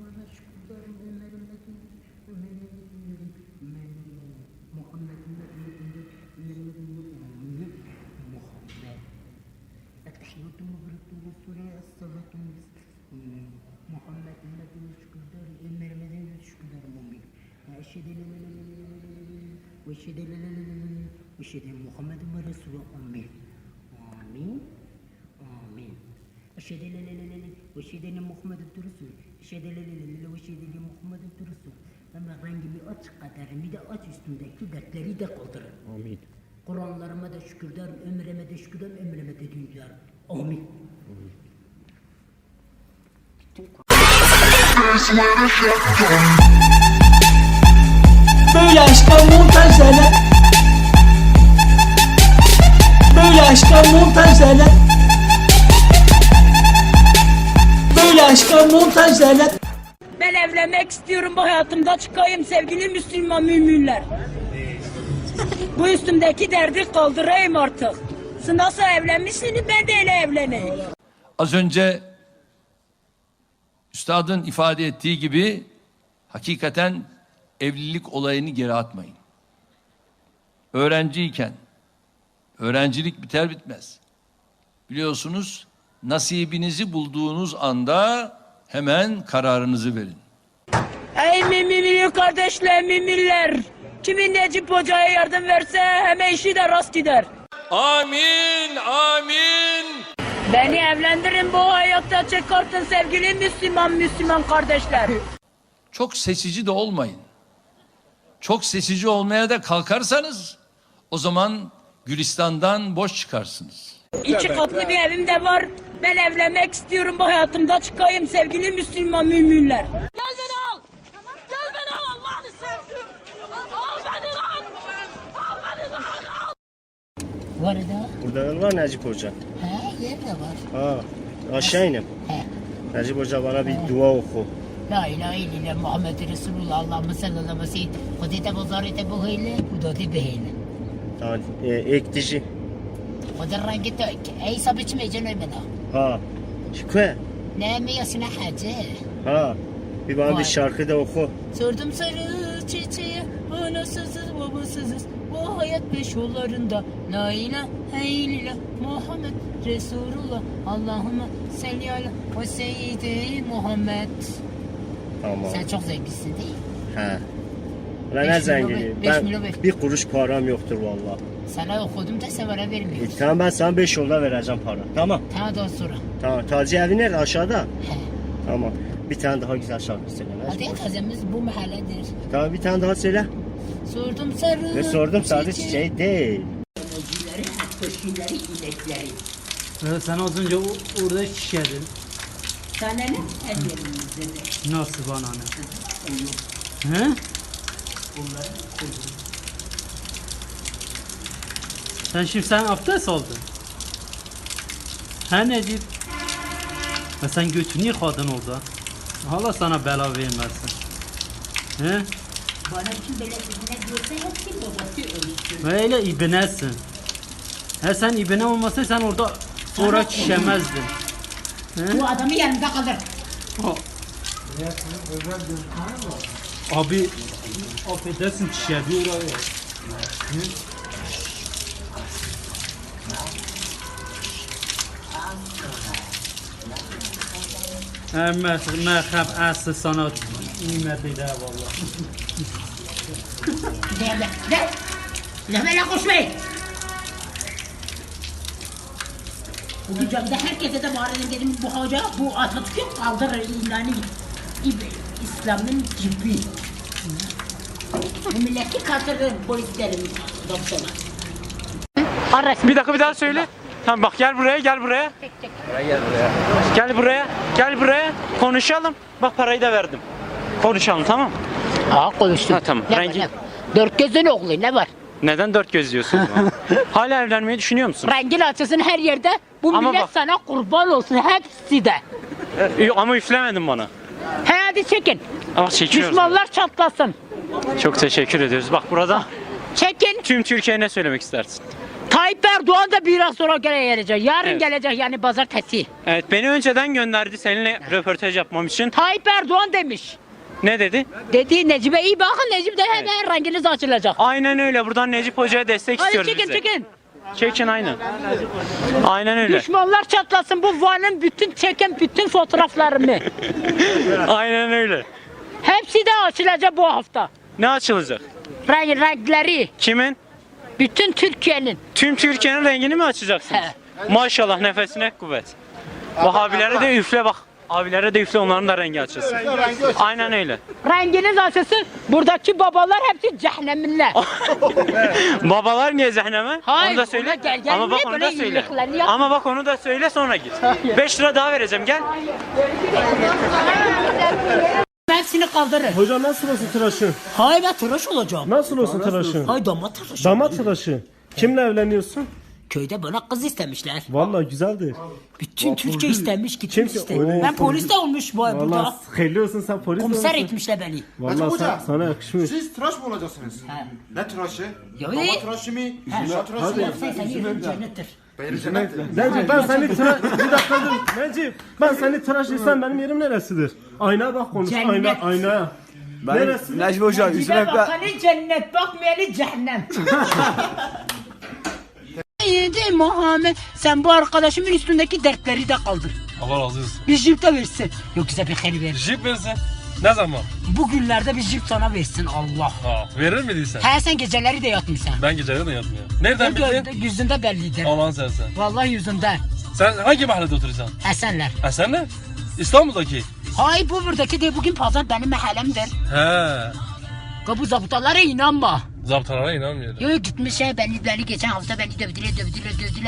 bana şükürlerim Ömer'imletin Muhammed'in Muhammed Ettehiyyatü mübarekatü ve sure es-salatu Muhammed'in şükürlerim Ömer'imletin şükürlerim mümin eşhedü ve eşhedü Muhammed'in ve Resulü amin amin amin eşhedü ve eşhedü Muhammed'in Resul eşhedü ve eşhedü Muhammed'in Resul ama rengimi aç kaderimi de aç üstündeki dertleri de kaldırın Amin. Kur'anlarıma da şükürler ömreme de şükürler ömreme de dünya amin Böyle aşka montajlarla Böyle aşka montajlarla Böyle aşka montajlarla Ben evlenmek istiyorum, bu hayatımda çıkayım sevgili Müslüman müminler. Bu üstümdeki derdi kaldırayım artık. Siz nasıl evlenmişsiniz, ben de öyle evleneyim. Az önce üstadın ifade ettiği gibi hakikaten evlilik olayını geri atmayın. Öğrenciyken, öğrencilik biter bitmez. Biliyorsunuz nasibinizi bulduğunuz anda hemen kararınızı verin. Ey mümin kardeşler, müminler. Kimin Necip Hoca'ya yardım verse hemen işi de rast gider. Amin, amin. Beni evlendirin, bu hayatta çıkartın sevgili Müslüman kardeşler. Çok seçici de olmayın. Çok seçici olmaya da kalkarsanız o zaman Gülistan'dan boş çıkarsınız. 2 katlı bir evim de var. Ben evlenmek istiyorum, bu hayatımda çıkayım sevgili Müslüman müminler. Gel beni al. Gel beni al Allah'ını sevdim. Al beni al. Al beni al. Bu arada Burada var Necip Hoca. yer de var Ha, aşağı inim. Necip Hoca bana bir dua oku. La ilahe illallah Muhammed Resulullah Allahümme sallallahu aleyhi ve sellem Kudete bozarete bu hile Kudete beheyle Tamam, ektici. O da rengi de ey sabit mi ecen öymena Ha, şükür. Ne mi yasına hacı Ha, bir bana Vay. bir şarkı da oku. Sordum sarı çiçeğe anasızız babasızız bu hayat beş yollarında la ilahe illallah Muhammed Resulullah Allahümme salli ala ve seyyidi Muhammed. Tamam. Sen çok zenginsin değil mi? He. Ulan Beş ne milyon zengini. beş Ben milyon beş. bir kuruş param yoktur valla. Sana okudum da sen bana vermiyorsun. Tamam ben sana 5 yolda vereceğim para. Tamam. Tamam daha sonra. Tamam. Taci evi nerede? Aşağıda. He. Tamam. Bir tane daha güzel şarkı söyle. Hadi kazamız bu mahalledir. Tamam bir tane daha söyle. Sordum sarı. Ne sordum sadece çiçeği değil. Emecileri, köşküleri, inekleri. Sen az önce orada şişedin. Sana ne? Ellerimizde. Nasıl bana ne? He? Sen abdest aldın. He Necip? Ve sen götünü yıkadın orada. Allah sana bela vermesin. He? Bana kim böyle ibne diyorsa hepsi babası ölsün. Öyle ibnesin. He sen ibne olmasa sen orada sonra şişemezdin. Bu adamı yanında kalır. Ha. Abi affedersin çişedi oraya. Merhab asıl sana nimet eder valla. Ne böyle koşmayın. Bu dünyada herkese de bağırın dedim bu hoca bu Atatürk'ü kaldırır ilanı İslam'ın gibi. Bu milleti kaldırır polislerin doktorlar. Bir dakika bir daha söyle. Tamam bak gel buraya. Gel buraya. Gel buraya. Konuşalım. Bak parayı da verdim. Konuşalım tamam mı? Aa konuştum. Ha, tamam. Ne Rengi- var, ne? Dört gözün oğlu ne var? Neden dört göz diyorsun? Hala evlenmeyi düşünüyor musun? Rengin açılsın her yerde. Bu Ama millet bak- sana kurban olsun hepsi de. Ama üflemedin bana. He hadi çekin. Ama çekiyoruz. Düşmanlar çatlasın. Çok teşekkür ediyoruz. Bak burada Çekin. tüm Türkiye'ye ne söylemek istersin? Tayyip Erdoğan da biraz sonra gelecek. Yarın Evet. gelecek yani pazartesi. Evet, beni önceden gönderdi seninle röportaj yapmam için. Tayyip Erdoğan demiş. Ne dedi? Dedi Necip'e iyi bakın, Necip de hemen renginiz açılacak. Aynen öyle. Buradan Necip Hoca'ya destek Hadi istiyoruz çekin biz de. çekin. Çekin aynen. Aynen öyle. Düşmanlar çatlasın bu Van'ın bütün fotoğraflarımı. Aynen öyle. Hepsi de açılacak bu hafta. Ne açılacak? Renkleri. Kimin? Bütün Türkiye'nin. Tüm Türkiye'nin rengini mi açacaksınız? Maşallah, nefesine kuvvet. Bak abilere de üfle bak. Abilere de üfle, onların da rengi açılsın. Aynen öyle. Renginiz açılsın. Buradaki babalar hepsi cehennemliler. Babalar niye cehenneme? Hayır, Onu da söyle. ona gel, Ama bak niye onu böyle da söyle. iyiliklerini yap- Ama bak onu da söyle sonra git. 5 lira daha vereceğim, gel. Hepsini kaldırın. Hocam nasıl olsun tıraşın? Hayır ben tıraş olacağım. Nasıl olsun tıraşın? Hayır damat tıraşı. Damat tıraşı. Kimle evleniyorsun? Köyde bana kız istemişler. Vallahi güzeldir. Bütün Türkiye istemiş, gitmiş Kimse- istemiş. öyle- Ben polis de olmuş bu burada. Vallahi hayırlı olsun, sen polis Komiser misin? etmişler beni. Vallahi sana yakışmış. Siz tıraş mı olacaksınız? Ne tıraşı? Ya Baba iyi. tıraşı mı? Ha, Zina tıraşı mı? Sen seni yerin cennettir. Necip Necip ben seni tıraş... Bir dakika dur. Necip ben seni tıraş etsem benim yerim neresidir? Aynaya bak konuş. Cennet. Aynaya. Neresi? Necip Hoca Cibe bakanı cennet, bakmayanı cehennem. Yedi Muhammed, sen bu arkadaşımın üstündeki dertleri de kaldır. Allah razı olsun. Bir jip de versin. Yok bize bir hayır ver. Jip versin. Ne zaman? Bugünlerde bir jip sana versin Allah. Ha, verir miydin sen? He sen geceleri de yatmışsın. Ben geceleri de yatmıyorum. Nereden bildin? Yüzünde bellidir. Aman sensin. Vallahi yüzünde. Sen hangi mahallede oturuyorsun? Esenler. Sen ne? İstanbul'daki. Hayır bu buradaki de bugün pazar benim mahallemdir. He. Bu zabıtalara inanma. Zaptalara inanmıyorum. Yok gitmiş beni geçen hafta beni dövdüler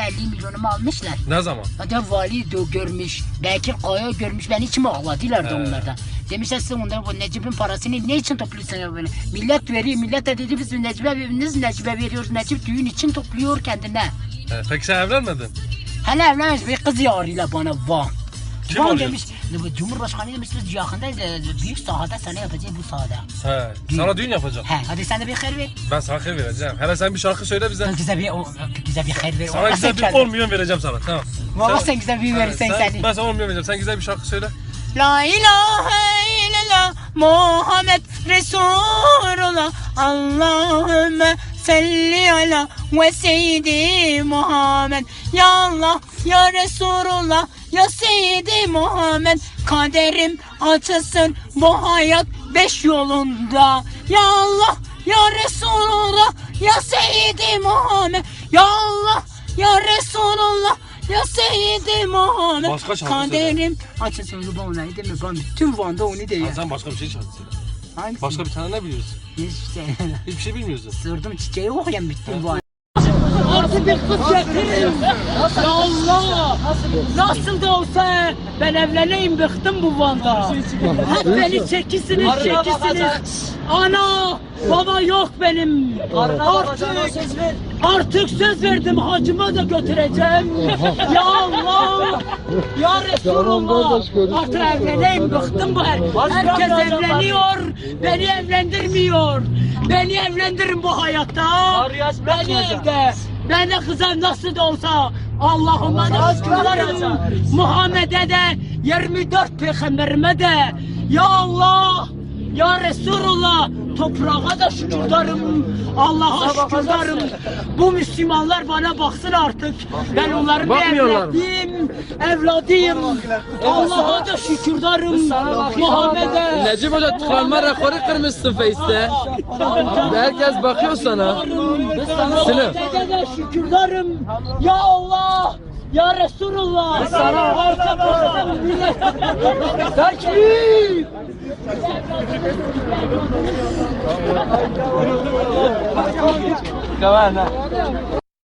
50 milyonumu almışlar. Ne zaman? Hatta vali de görmüş, Bekir Kaya görmüş, beni içime ağladılar da onlardan. Demişler siz onların bu Necip'in parasını ne için topluyorsun ya böyle? Millet veriyor, millet de dedi biz Necip'e veriyoruz, Necip düğün için topluyor kendine. Peki sen evlenmedin? Hele evlenmez bir kız yarıyla bana Van. Kim Van arıyor? demiş, Cumhurbaşkanı demiş biz yakında büyük sahada sana yapacağız bu sahada. He. Sana düğün yapacağım. He hadi sen de bir hayır ver. Ben sana hayır vereceğim. Hele sen bir şarkı söyle bize. Güzel bir hayır ver. Sana güzel bir 10 milyon vereceğim sana. Tamam. Vallahi sen güzel bir verirsen seni. Ben sana 10 milyon vereceğim. Sen güzel bir şarkı söyle. La ilahe illallah Muhammed Resulullah Allahümme salli ala ve seyyidi Muhammed Ya Allah ya Resulullah ya seyyidi Muhammed Kaderim açılsın bu hayat 5 yolunda Ya Allah ya Resulullah ya seyyidi Muhammed Ya Allah ya Resulullah ya Seyyidi Muhammed Başka şarkı Kaderim açılsın bu olayı değil mi? Ben bütün Van'da onu diyor. Sen başka bir şey şarkı söyle. Hangisi? Başka bir tane ne biliyorsun? İşte Hiçbir şey bilmiyorsun. sordum çiçeği okuyan bütün Van. Artık bir kız getirin. Ya Allah! Nasıl da olsa ben evleneyim bıktım bu Van'da. Hep beni çekisiniz. Ana! Baba yok benim. Artık söz verdim hacıma da götüreceğim. Ya Allah! Ya Resulullah! Artık evleneyim bıktım bu herkes evleniyor. Beni evlendirmiyor. Beni evlendirin bu hayatta. Beni evde. Ben de kızım nasıl da olsa Allah'ıma da şükürlerim. Muhammed'e de 24 peygamberime de ya Allah ya Resulullah toprağa da şükürlerim. Allah'a şükürlerim. Bu Müslümanlar bana baksın artık. Ben onların evladıyım. Allah'a da şükürlerim. Muhammed'e. Necip Hoca tıklanma rekoru kırmışsın Face'te. Herkes bakıyor sana. Sınıf. Muhammed'e de şükürlerim. Ya Allah. Ya Resulullah. Sana arka baksın millet. Takbir. Kavan.